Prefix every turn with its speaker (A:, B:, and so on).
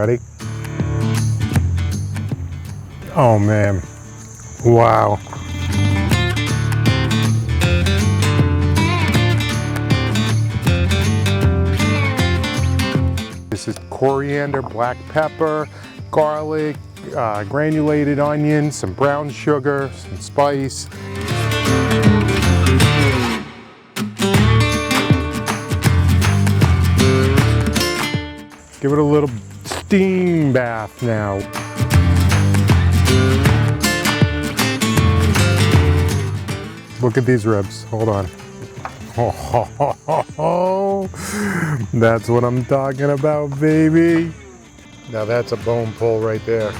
A: Ready? Oh man, wow. This is coriander, black pepper, garlic, granulated onion, some brown sugar, some spice. Give it a little steam bath now. Look at these ribs, hold on. Oh, that's what I'm talking about, baby. Now that's a bone pull right there.